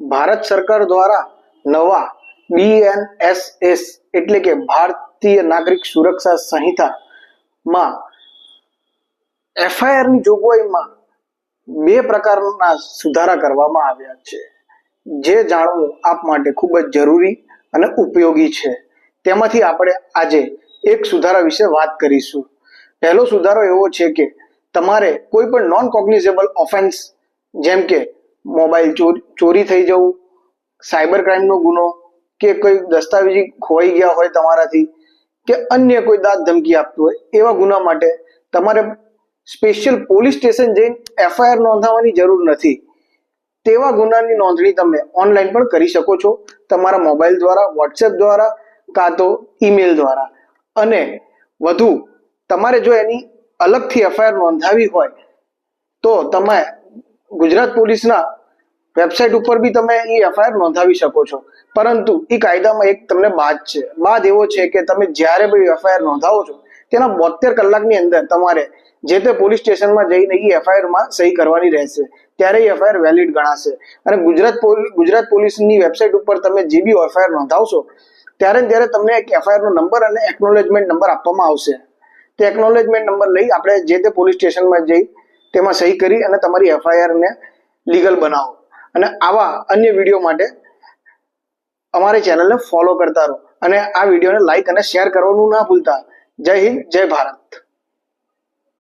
ભારત સરકાર દ્વારા નવા BNSS એટલે કે ભારતીય નાગરિક સુરક્ષા સંહિતામાં FIR ની જોગવાઈમાં બે પ્રકારના સુધારા કરવામાં આવ્યા છે, જે જાણવું આપ માટે ખૂબ જ જરૂરી અને ઉપયોગી છે. તેમાંથી આપણે આજે એક સુધારા વિશે વાત કરીશું. પહેલો સુધારો એવો છે કે તમારે કોઈ પણ નોન કોગ્નિઝેબલ ઓફેન્સ જેમ કે મોબાઈલ ચોરી થઈ જવું, સાયબર ક્રાઇમનો ગુનો કે કોઈ દસ્તાવેજી ખોવાઈ ગયા હોય તમારાથી કે અન્ય કોઈ દાદ ધમકી આપતું હોય એવા ગુના માટે તમારે સ્પેશિયલ પોલીસ સ્ટેશન જઈને FIR નોંધાવવાની જરૂર નથી. તેવા ગુનાની નોંધણી તમે ઓનલાઈન પણ કરી શકો છો, તમારા મોબાઈલ દ્વારા, વોટ્સએપ દ્વારા કાં તો ઈમેલ દ્વારા. અને વધુ તમારે જો એની અલગથી FIR નોંધાવી હોય તો તમે ગુજરાત પોલીસના વેબસાઇટ ઉપર બી તમે એ FIR નોંધાવી શકો છો. પરંતુ એ કાયદામાં એક તમને બાદ એવો છે કે તમે જ્યારે પણ FIR નોંધાવો છો તેના 72 કલાકની અંદર તમારે જે તે પોલીસ સ્ટેશનમાં જઈને એ FIR માં સહી કરવાની રહેશે, ત્યારે એ FIR વેલિડ ગણાશે. અને ગુજરાત પોલીસની વેબસાઇટ ઉપર તમે જે બી FIR નોંધાવશો ત્યારે તમને એક FIR નો નંબર અને એકનોલેજમેન્ટ નંબર આપવામાં આવશે. તે એકનોલેજમેન્ટ નંબર લઈ આપણે જે તે પોલીસ સ્ટેશનમાં જઈ તેમાં સહી કરી અને તમારી FIR ને લીગલ બનાવો. અને આવા અન્ય વિડીયો માટે અમારી ચેનલને ફોલો કરતા રહો અને આ વિડીયોને લાઈક અને શેર કરવાનું ના ભૂલતા. જય હિન્દ, જય ભારત.